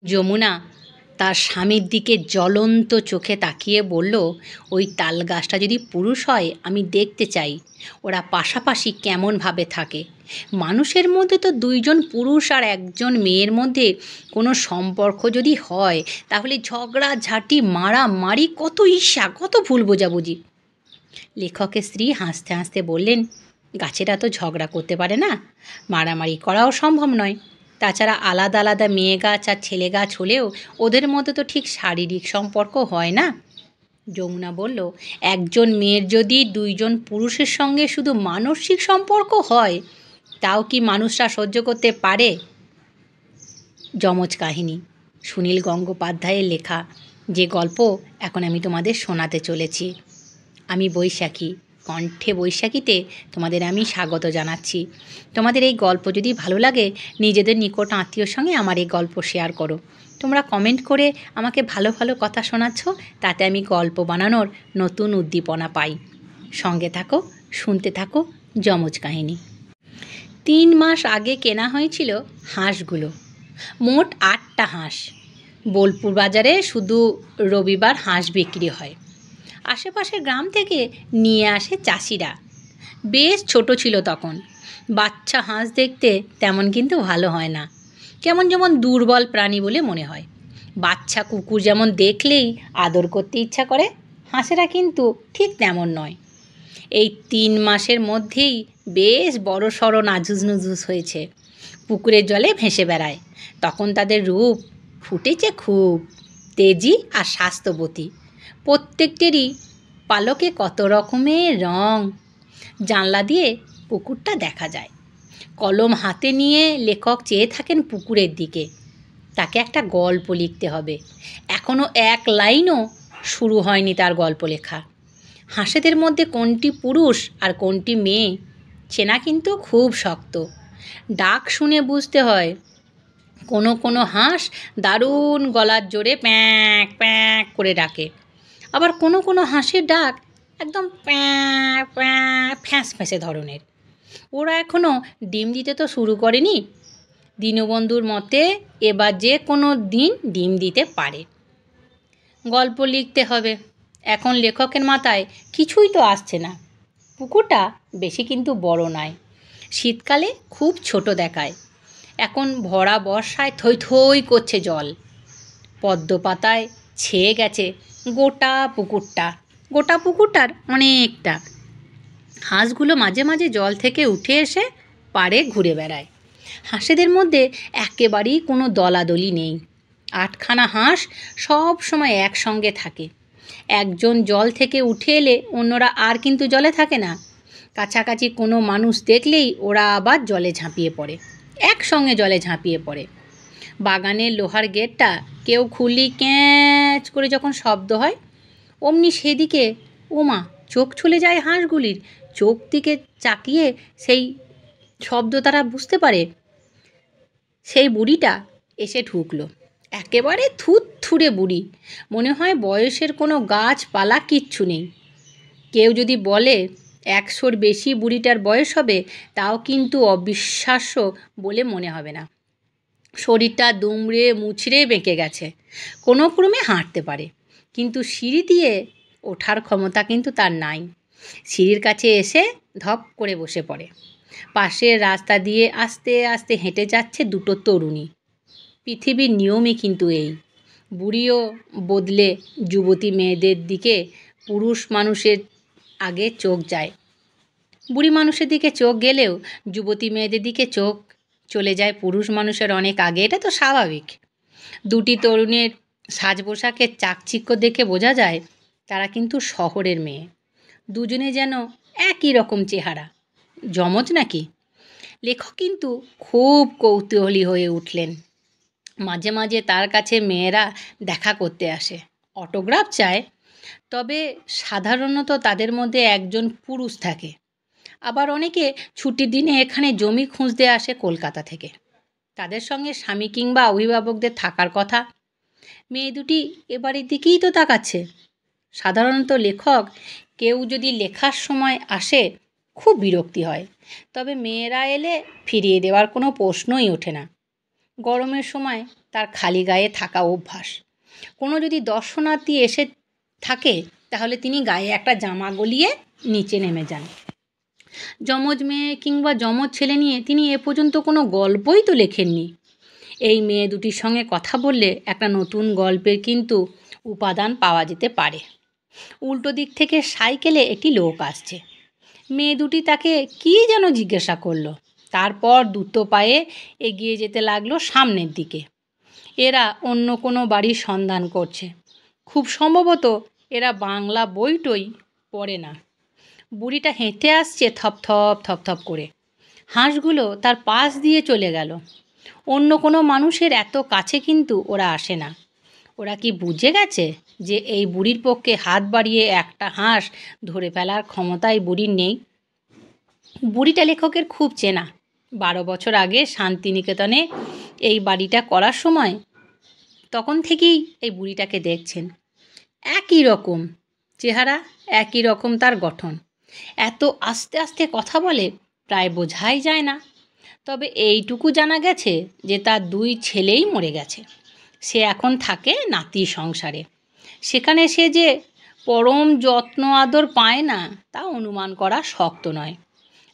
যমুনা তার স্বামীর দিকে জ্বলন্ত চোখে তাকিয়ে বলল, ওই তাল গাছটা যদি পুরুষ হয় আমি দেখতে চাই ওরা পাশাপাশি কেমনভাবে থাকে। মানুষের মধ্যে তো দুইজন পুরুষ আর একজন মেয়ের মধ্যে কোনো সম্পর্ক যদি হয় তাহলে ঝগড়া ঝাঁটি মারামারি, কত ঈর্ষা, কত ভুল বোঝাবুঝি। লেখকের স্ত্রী হাসতে হাসতে বললেন, গাছেরা তো ঝগড়া করতে পারে না, মারামারি করাও সম্ভব নয়। তাছাড়া আলাদা আলাদা মেয়ে গাছ আর ছেলে গাছ হলেও ওদের মধ্যে তো ঠিক শারীরিক সম্পর্ক হয় না। যমুনা বলল, একজন মেয়ের যদি দুইজন পুরুষের সঙ্গে শুধু মানসিক সম্পর্ক হয় তাও কি মানুষরা সহ্য করতে পারে? যমজ কাহিনী, সুনীল গঙ্গোপাধ্যায়ের লেখা যে গল্প এখন আমি তোমাদের শোনাতে চলেছি। আমি বৈশাখী, কণ্ঠে বৈশাখীতে তোমাদের আমি স্বাগত জানাচ্ছি। তোমাদের এই গল্প যদি ভালো লাগে নিজেদের নিকট আত্মীয়র সঙ্গে আমার এই গল্প শেয়ার করো। তোমরা কমেন্ট করে আমাকে ভালো ভালো কথা শোনাচ্ছ, তাতে আমি গল্প বানানোর নতুন উদ্দীপনা পাই। সঙ্গে থাকো, শুনতে থাকো যমজ কাহিনী। 3 মাস আগে কেনা হয়েছিল হাঁসগুলো, মোট 8টা হাঁস। বোলপুর বাজারে শুধু রবিবার হাঁস বিক্রি হয়। আশেপাশের গ্রাম থেকে নিয়ে আসে চাষিরা। বেশ ছোট ছিল তখন। বাচ্চা হাঁস দেখতে তেমন কিন্তু ভালো হয় না, কেমন যেমন দুর্বল প্রাণী বলে মনে হয়। বাচ্চা কুকুর যেমন দেখলেই আদর করতে ইচ্ছা করে, হাঁসেরা কিন্তু ঠিক তেমন নয়। এই 3 মাসের মধ্যেই বেশ বড় সড়ো নাজুস নুজুস হয়েছে, পুকুরের জলে ভেসে বেড়ায়। তখন তাদের রূপ ফুটেছে খুব, তেজি আর স্বাস্থ্যবতী। প্রত্যেকটিরই পালকে কত রকমের রং। জানলা দিয়ে পুকুরটা দেখা যায়। কলম হাতে নিয়ে লেখক চেয়ে থাকেন পুকুরের দিকে। তাকে একটা গল্প লিখতে হবে। এখনও এক লাইনও শুরু হয়নি তার গল্প লেখা। হাঁসেদের মধ্যে কোনটি পুরুষ আর কোনটি মেয়ে চেনা কিন্তু খুব শক্ত। ডাক শুনে বুঝতে হয়। কোনো কোনো হাঁস দারুণ গলার জোরে প্যাঁক প্যাঁক করে ডাকে, আবার কোনো কোনো হাঁসের ডাক একদম প্যাঁ প্যাঁ ফ্যাঁস ফ্যাঁসে ধরনের। ওরা এখনও ডিম দিতে তো শুরু করেনি। দীনবন্ধুর মতে এবার যে কোনো দিন ডিম দিতে পারে। গল্প লিখতে হবে। এখন লেখকের মাথায় কিছুই তো আসছে না। পুকুরটা বেশি কিন্তু বড় নয়, শীতকালে খুব ছোট দেখায়। এখন ভরা বর্ষায় থই থই করছে জল, পদ্ম পাতায় ছেয়ে গেছে গোটা পুকুরটা। গোটা পুকুরটার অনেকটা। হাঁসগুলো মাঝে মাঝে জল থেকে উঠে এসে পাড়ে ঘুরে বেড়ায়। হাঁসেদের মধ্যে একেবারেই কোনো দলাদলি নেই। 8খানা হাঁস সব সময় একসঙ্গে থাকে। একজন জল থেকে উঠে এলে অন্যরা আর কিন্তু জলে থাকে না। কাছাকাছি কোনো মানুষ দেখলেই ওরা আবার জলে ঝাঁপিয়ে পড়ে, একসঙ্গে জলে ঝাঁপিয়ে পড়ে। বাগানের লোহার গেটটা কেউ খুললি ক্যাঁচ করে যখন শব্দ হয়, অমনি সেদিকে ওমা চোখ চলে যায় হাঁসগুলির। চোখ দিকে চাকিয়ে সেই শব্দ তারা বুঝতে পারে সেই বুড়িটা এসে ঢুকলো। একেবারে থুতথুড়ে বুড়ি, মনে হয় বয়সের কোনো গাছপালা কিচ্ছু নেই। কেউ যদি বলে 100-র বেশি বুড়িটার বয়স হবে, তাও কিন্তু অবিশ্বাস্য বলে মনে হবে না। শরীরটা দুমড়ে মুচড়ে বেঁকে গেছে, কোনো ক্রমে হাঁটতে পারে, কিন্তু সিঁড়ি দিয়ে ওঠার ক্ষমতা কিন্তু তার নাই। সিঁড়ির কাছে এসে ধপ করে বসে পড়ে। পাশের রাস্তা দিয়ে আস্তে আস্তে হেঁটে যাচ্ছে দুটো তরুণী। পৃথিবীর নিয়মই কিন্তু এই। বুড়িও বদলে যুবতী মেয়েদের দিকে পুরুষ মানুষের আগে চোখ যায়। বুড়ি মানুষের দিকে চোখ গেলেও যুবতী মেয়েদের দিকে চোখ চলে যায় পুরুষ মানুষের অনেক আগে। এটা তো স্বাভাবিক। দুটি তরুণের সাজ পোশাকের চাকচিক্য দেখে বোঝা যায় তারা কিন্তু শহরের মেয়ে। দুজনে যেন একই রকম চেহারা। যমজ নাকি? লেখক কিন্তু খুব কৌতূহলী হয়ে উঠলেন। মাঝে মাঝে তার কাছে মেয়েরা দেখা করতে আসে, অটোগ্রাফ চায়। তবে সাধারণত তাদের মধ্যে একজন পুরুষ থাকে। আবার অনেকে ছুটির দিনে এখানে জমি খুঁজতে আসে কলকাতা থেকে। তাদের সঙ্গে স্বামী কিংবা অভিভাবকদের থাকার কথা। মেয়ে দুটি এবারের দিকেই তো তাকাচ্ছে। সাধারণত লেখক কেউ যদি লেখার সময় আসে খুব বিরক্তি হয়, তবে মেয়েরা এলে ফিরিয়ে দেওয়ার কোনো প্রশ্নই ওঠে না। গরমের সময় তার খালি গায়ে থাকা অভ্যাস। কোনো যদি দর্শনার্থী এসে থাকে তাহলে তিনি গায়ে একটা জামা গলিয়ে নিচে নেমে যান। যমজ মেয়ে কিংবা যমজ ছেলে নিয়ে তিনি এ পর্যন্ত কোনো গল্পই তো লেখেননি। এই মেয়ে দুটির সঙ্গে কথা বললে একটা নতুন গল্পের কিন্তু উপাদান পাওয়া যেতে পারে। উল্টো দিক থেকে সাইকেলে একটি লোক আসছে। মেয়ে দুটি তাকে কী যেন জিজ্ঞাসা করলো, তারপর দ্রুত পায়ে এগিয়ে যেতে লাগলো সামনের দিকে। এরা অন্য কোনো বাড়ির সন্ধান করছে। খুব সম্ভবত এরা বাংলা বইটই পড়ে না। বুড়িটা হেঁটে আসছে থপথপ থপথপ করে। হাঁসগুলো তার পাশ দিয়ে চলে গেল। অন্য কোনো মানুষের এত কাছে কিন্তু ওরা আসে না। ওরা কি বুঝে গেছে যে এই বুড়ির পক্ষে হাত বাড়িয়ে একটা হাঁস ধরে ফেলার ক্ষমতাই বুড়ির নেই? বুড়িটা লেখকের খুব চেনা। 12 বছর আগে শান্তিনিকেতনে এই বাড়িটা করার সময় তখন থেকেই এই বুড়িটাকে দেখছেন। একই রকম চেহারা, একই রকম তার গঠন। এত আস্তে আস্তে কথা বলে প্রায় বোঝাই যায় না। তবে এইটুকু জানা গেছে যে তার 2 ছেলেই মরে গেছে। সে এখন থাকে নাতির সংসারে। সেখানে সে যে পরম যত্ন আদর পায় না তা অনুমান করা শক্ত নয়।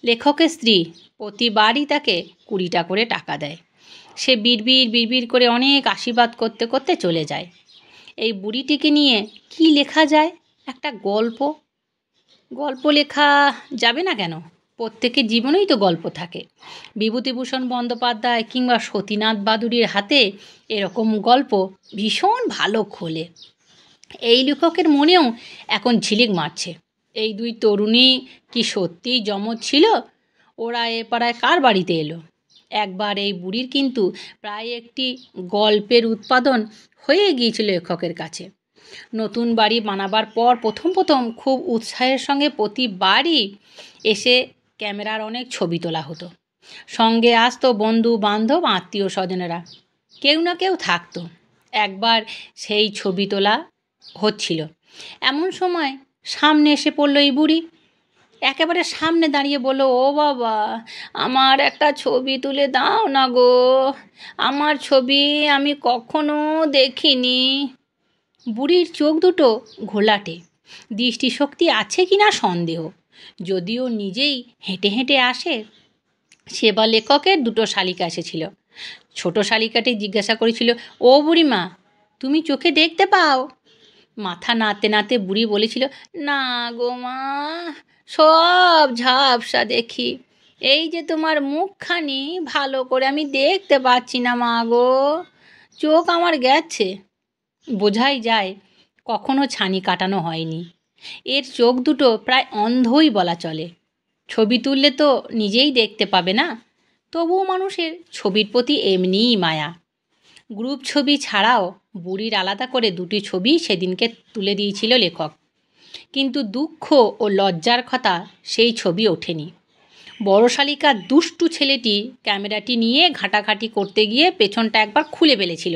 লেখকের স্ত্রী প্রতিবারই তাকে 20টা করে টাকা দেয়। সে বিড়বিড় করে অনেক আশীর্বাদ করতে করতে চলে যায়। এই বুড়িটিকে নিয়ে কি লেখা যায়? একটা গল্প লেখা যাবে না কেন? প্রত্যেকের জীবনেই তো গল্প থাকে। বিভূতিভূষণ বন্দ্যোপাধ্যায় কিংবা সতীনাথ বাদুড়ির হাতে এরকম গল্প ভীষণ ভালো খোলে। এই লেখকের মনেও এখন ঝিলিক মারছে, এই 2 তরুণী কি সত্যিই যমজ ছিল? ওরা এ পাড়ায় কার বাড়িতে এলো? একবার এই বুড়ির কিন্তু প্রায় একটি গল্পের উৎপাদন হয়ে গিয়েছিল লেখকের কাছে। নতুন বাড়ি বানাবার পর প্রথম খুব উৎসাহের সঙ্গে প্রতিবারই এসে ক্যামেরার অনেক ছবি তোলা হতো। সঙ্গে আসতো বন্ধু বান্ধব আত্মীয় স্বজনেরা, কেউ না কেউ থাকতো। একবার সেই ছবি তোলা হচ্ছিল, এমন সময় সামনে এসে পড়লো এই বুড়ি। একেবারে সামনে দাঁড়িয়ে বলল, ও বাবা, আমার একটা ছবি তুলে দাও না গো, আমার ছবি আমি কখনো দেখিনি। বুড়ির চোখ দুটো ঘোলাটে, দৃষ্টিশক্তি আছে কি না সন্দেহ। যদিও নিজেই হেঁটে হেঁটে আসে। সেবা লেখকের 2টো শালিকা এসেছিল। ছোট শালিকাটি জিজ্ঞাসা করেছিল, ও বুড়িমা, তুমি চোখে দেখতে পাও? মাথা নাড়তে নাড়তে বুড়ি বলেছিল, না গো মা, সব ঝাপসা দেখি। এই যে তোমার মুখখানি ভালো করে আমি দেখতে পাচ্ছি না মা গো, চোখ আমার গেছে। বোঝাই যায় কখনো ছানি কাটানো হয়নি। এর চোখ দুটো প্রায় অন্ধই বলা চলে। ছবি তুললে তো নিজেই দেখতে পাবে না, তবুও মানুষের ছবির প্রতি এমনিই মায়া। গ্রুপ ছবি ছাড়াও বুড়ির আলাদা করে 2টি ছবি সেদিনকে তুলে দিয়েছিল লেখক। কিন্তু দুঃখ ও লজ্জার কথা সেই ছবি ওঠেনি। বড় শালিকার দুষ্টু ছেলেটি ক্যামেরাটি নিয়ে ঘাঁটাঘাঁটি করতে গিয়ে পেছনটা একবার খুলে ফেলেছিল।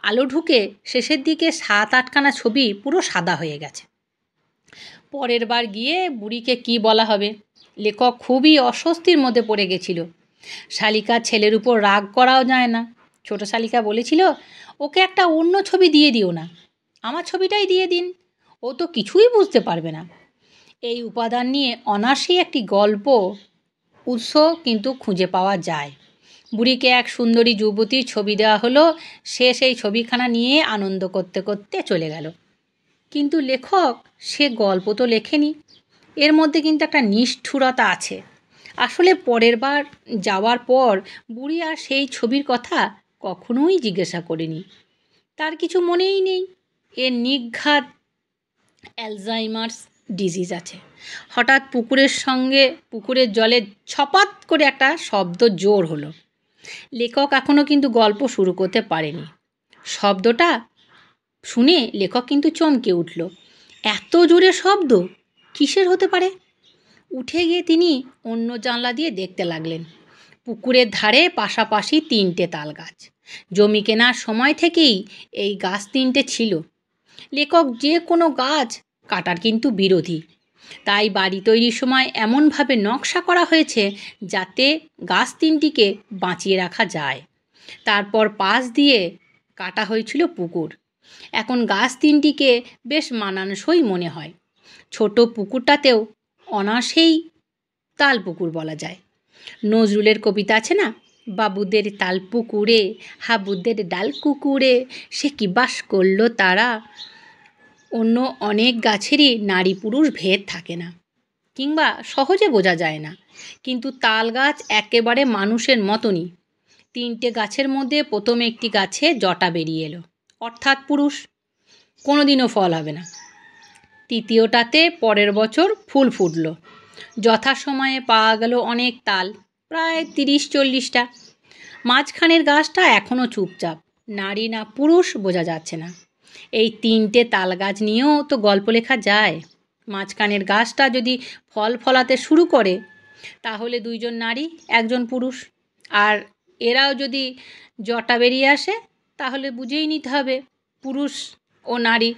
আলো ঢুকে শেষের দিকে 7-8খানা ছবি পুরো সাদা হয়ে গেছে। পরের বার গিয়ে বুড়িকে কি বলা হবে? লেখক খুবই অস্বস্তির মধ্যে পড়ে গেছিল। শালিকার ছেলের উপর রাগ করাও যায় না। ছোট শালিকা বলেছিল, ওকে একটা অন্য ছবি দিয়ে দিও না, আমার ছবিটাই দিয়ে দিন, ও তো কিছুই বুঝতে পারবে না। এই উপাদান নিয়ে অনায়াসেই একটি গল্প উৎস কিন্তু খুঁজে পাওয়া যায়। বুড়িকে এক সুন্দরী যুবতীর ছবি দেওয়া হলো। সে সেই ছবিখানা নিয়ে আনন্দ করতে করতে চলে গেল। কিন্তু লেখক সে গল্প তো লেখেনি। এর মধ্যে কিন্তু একটা নিষ্ঠুরতা আছে। আসলে পরের বার যাওয়ার পর বুড়ি আর সেই ছবির কথা কখনোই জিজ্ঞাসা করেনি। তার কিছু মনেই নেই। এর নির্ঘাত অ্যালজাইমার্স ডিজিজ আছে। হঠাৎ পুকুরের জলে ছপাত করে একটা শব্দ জোর হলো। লেখক এখনও কিন্তু গল্প শুরু করতে পারেনি। শব্দটা শুনে লেখক কিন্তু চমকে উঠল। এত জোরে শব্দ কিসের হতে পারে? উঠে গিয়ে তিনি অন্য জানলা দিয়ে দেখতে লাগলেন। পুকুরের ধারে পাশাপাশি 3টে তাল গাছ। জমি কেনার সময় থেকেই এই গাছ 3টে ছিল। লেখক যে কোনো গাছ কাটার কিন্তু বিরোধী। তাই বাড়ি তৈরির সময় এমনভাবে নকশা করা হয়েছে যাতে গাছ 3টিকে বাঁচিয়ে রাখা যায়। তারপর পাশ দিয়ে কাটা হয়েছিল পুকুর। এখন গাছ তিনটিকে বেশ মানানসই মনে হয়। ছোট পুকুরটাতেও অনায়াসেই তাল পুকুর বলা যায়। নজরুলের কবিতা আছে না, বাবুদের তাল পুকুরে হাবুদের ডাল কুকুরে, সে কি বাস করলো তারা। অন্য অনেক গাছেরই নারী পুরুষ ভেদ থাকে না, কিংবা সহজে বোঝা যায় না, কিন্তু তাল গাছ একেবারে মানুষের মতনই। তিনটে গাছের মধ্যে প্রথম একটি গাছে জটা বেরিয়ে এলো, অর্থাৎ পুরুষ, কোনোদিনও ফল হবে না। তৃতীয়টাতে পরের বছর ফুল ফুটলো, যথাসময়ে পাওয়া গেল অনেক তাল, প্রায় 30-40টা। মাঝখানের গাছটা এখনও চুপচাপ, নারী না পুরুষ বোঝা যাচ্ছে না। এই তিনটে তাল গাছ নিয়েও তো গল্প লেখা যায়। মাঝখানের গাছটা যদি ফল ফলাতে শুরু করে, তাহলে 2জন নারী 1জন পুরুষ। আর এরাও যদি জটা বেরিয়ে আসে, তাহলে বুঝেই নিতে হবে পুরুষ ও নারী,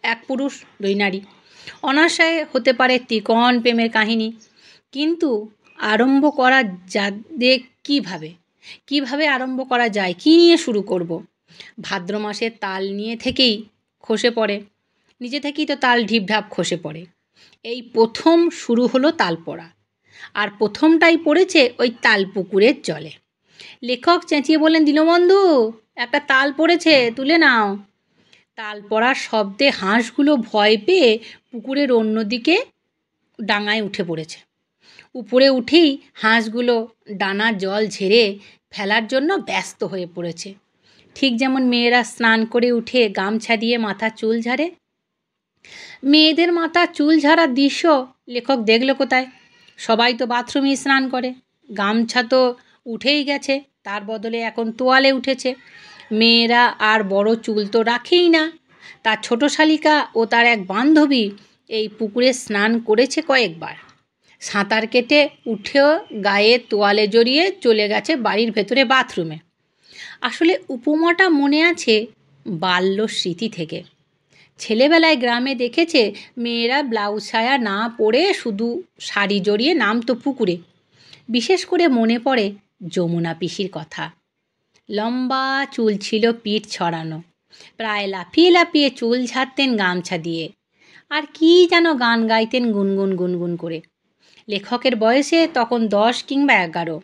1 পুরুষ 2 নারী। অনায়াসে হতে পারে ত্রিকোণ প্রেমের কাহিনী। কিন্তু আরম্ভ করা যাবে কিভাবে আরম্ভ করা যায়, কি নিয়ে শুরু করব? ভাদ্র মাসে তাল নিয়ে থেকেই খসে পড়ে, নিজে থেকেই তো তাল ঢিপঢাপ খসে পড়ে। এই প্রথম শুরু হলো তাল পড়া, আর প্রথমটাই পড়েছে ওই তাল পুকুরের জলে। লেখক চেঁচিয়ে বললেন, দীনবন্ধু, একটা তাল পড়েছে, তুলে নাও। তাল পড়ার শব্দে হাঁসগুলো ভয় পেয়ে পুকুরের অন্যদিকে ডাঙায় উঠে পড়েছে। উপরে উঠেই হাঁসগুলো ডানা জল ঝেড়ে ফেলার জন্য ব্যস্ত হয়ে পড়েছে, ঠিক যেমন মেয়েরা স্নান করে উঠে গামছা দিয়ে মাথা চুল ঝাড়ে। মেয়েদের মাথা চুল ঝাড়ার দৃশ্য লেখক দেখল কোথায়? সবাই তো বাথরুমেই স্নান করে, গামছা তো উঠেই গেছে, তার বদলে এখন তোয়ালে উঠেছে। মেয়েরা আর বড় চুল তো রাখেই না। তার ছোট শালিকা ও তার এক বান্ধবী এই পুকুরে স্নান করেছে কয়েকবার, সাঁতার কেটে উঠেও গায়ে তোয়ালে জড়িয়ে চলে গেছে বাড়ির ভেতরে বাথরুমে। আসলে উপমাটা মনে আছে বাল্য স্মৃতি থেকে। ছেলেবেলায় গ্রামে দেখেছে মেয়েরা ব্লাউজ সায়া না পরে শুধু শাড়ি জড়িয়ে নামতো পুকুরে। বিশেষ করে মনে পড়ে যমুনা পিসির কথা। লম্বা চুল ছিল পিঠ ছড়ানো, প্রায় লাফিয়ে লাফিয়ে চুল ঝাড়তেন গামছা দিয়ে, আর কি যেন গান গাইতেন গুনগুন গুনগুন করে। লেখকের বয়সে তখন 10 কিংবা 11,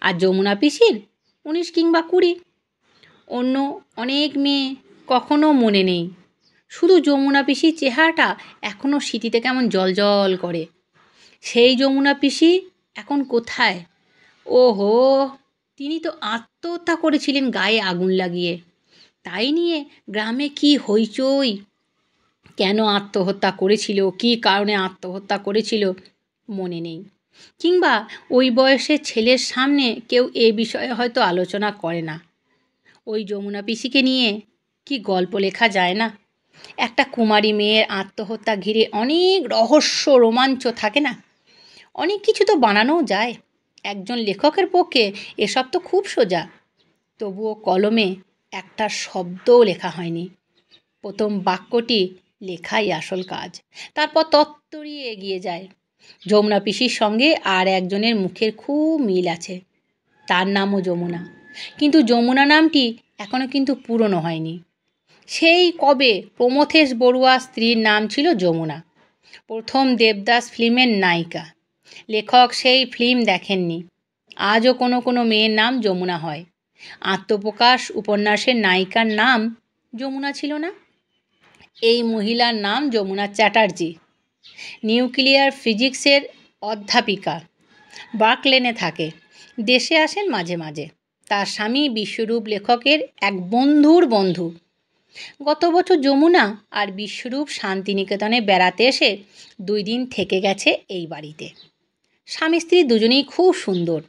আর যমুনা পিসির 19 কিংবা 20। অন্য অনেক মেয়ে কখনো মনে নেই, শুধু যমুনা পিসির চেহারাটা এখনও স্মৃতিতে কেমন জলজল করে। সেই যমুনা পিসি এখন কোথায়? ওহো, তিনি তো আত্মহত্যা করেছিলেন গায়ে আগুন লাগিয়ে। তাই নিয়ে গ্রামে কি হইচই, কেন আত্মহত্যা করেছিল, কী কারণে আত্মহত্যা করেছিল মনে নেই। কিংবা ওই বয়সের ছেলের সামনে কেউ এ বিষয়ে হয়তো আলোচনা করে না। ওই যমুনা পিসিকে নিয়ে কি গল্প লেখা যায় না? একটা কুমারী মেয়ের আত্মহত্যা ঘিরে অনেক রহস্য রোমাঞ্চ থাকে না? অনেক কিছু তো বানানোও যায়। একজন লেখকের পক্ষে এসব তো খুব সোজা। তবুও কলমে একটা শব্দও লেখা হয়নি। প্রথম বাক্যটি লেখাই আসল কাজ, তারপর তত্ত্বরই এগিয়ে যায়। যমুনা পিসির সঙ্গে আর একজনের মুখের খুব মিল আছে, তার নামও যমুনা। কিন্তু যমুনা নামটি এখনও কিন্তু পুরনো হয়নি। সেই কবে প্রমথেশ বড়ুয়া স্ত্রীর নাম ছিল যমুনা, প্রথম দেবদাস ফিল্মের নায়িকা। লেখক সেই ফিল্ম দেখেননি। আজও কোনো কোনো মেয়ের নাম যমুনা হয়। আত্মপ্রকাশ উপন্যাসের নায়িকার নাম যমুনা ছিল না? এই মহিলার নাম যমুনা চ্যাটার্জি। নিউক্লিয়ার ফিজিক্সের অধ্যাপিকা, বার্কলেনে থাকে। দেশে আসেন মাঝে মাঝে। তার স্বামী বিশ্বরূপ লেখকের এক বন্ধুর বন্ধু। গত বছর যমুনা আর বিশ্বরূপ শান্তিনিকেতনে বেড়াতে এসে 2 দিন থেকে গেছে এই বাড়িতে। স্বামী স্ত্রী দুজনেই খুব সুন্দর,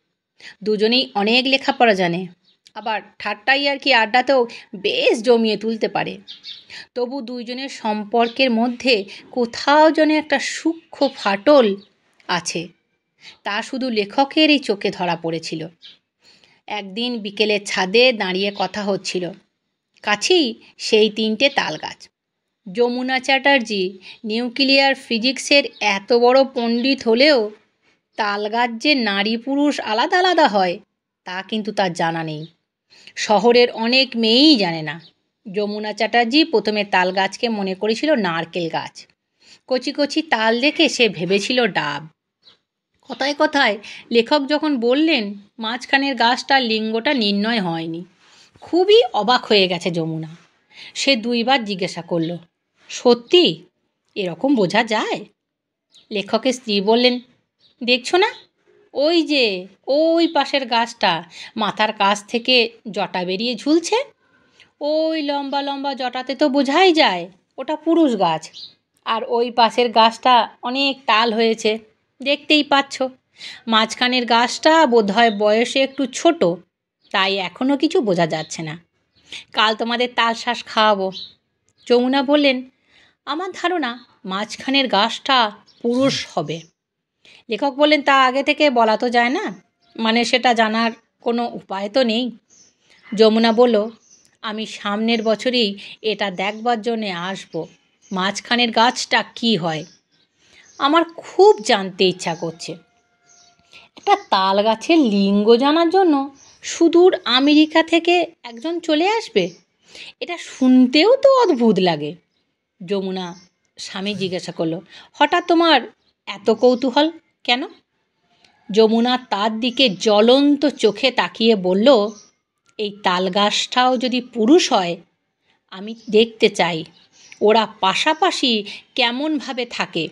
দুজনেই অনেক লেখাপড়া জানে, আবার ঠাট্টাই আর কি আড্ডাতেও বেশ জমিয়ে তুলতে পারে। তবু 2 জনের সম্পর্কের মধ্যে কোথাও যেন একটা সূক্ষ্ম ফাটল আছে, তা শুধু লেখকেরই চোখে ধরা পড়েছিল। একদিন বিকেলে ছাদে দাঁড়িয়ে কথা হচ্ছিল, কাছেই সেই 3টে তাল গাছ। যমুনা চ্যাটার্জি নিউক্লিয়ার ফিজিক্সের এত বড় পণ্ডিত হলেও তাল গাছ যে নারী পুরুষ আলাদা আলাদা হয় তা কিন্তু তার জানা নেই। শহরের অনেক মেয়েই জানে না। যমুনা চ্যাটার্জি প্রথমে তাল গাছকে মনে করেছিল নারকেল গাছ। কচি কচি তাল দেখে সে ভেবেছিল ডাব। কথায় কথায় লেখক যখন বললেন মাঝখানের গাছটার লিঙ্গটা নির্ণয় হয়নি, খুবই অবাক হয়ে গেছে যমুনা। সে দুইবার জিজ্ঞাসা করল, সত্যি এরকম বোঝা যায়? লেখকের স্ত্রী বললেন, দেখছো না, ওই যে ওই পাশের গাছটা, মাথার কাছ থেকে জটা বেরিয়ে ঝুলছে, ওই লম্বা লম্বা জটাতে তো বোঝাই যায় ওটা পুরুষ গাছ। আর ওই পাশের গাছটা অনেক তাল হয়েছে, দেখতেই পাচ্ছ। মাঝখানের গাছটা বোধহয় বয়সে একটু ছোট, তাই এখনও কিছু বোঝা যাচ্ছে না। কাল তোমাদের তাল শাঁস খাওয়াবো। যমুনা বললেন, আমার ধারণা মাঝখানের গাছটা পুরুষ হবে। লেখক বললেন, তা আগে থেকে বলা তো যায় না, মানে সেটা জানার কোনো উপায় তো নেই। যমুনা বলল, আমি সামনের বছরই এটা দেখবার জন্যে আসবো, মাঝখানের গাছটা কি হয়। আমার খুব জানতে ইচ্ছা করছে। একটা তাল গাছের লিঙ্গ জানার জন্য সুদূর আমেরিকা থেকে একজন চলে আসবে, এটা শুনতেও তো অদ্ভুত লাগে। যমুনা স্বামী জিজ্ঞাসা করলো, হঠাৎ তোমার এত কৌতূহল কেন? যমুনা তার দিকে জ্বলন্ত চোখে তাকিয়ে বলল, এই তাল গাছটাও যদি পুরুষ হয়, আমি দেখতে চাই ওরা পাশাপাশি কেমনভাবে থাকে।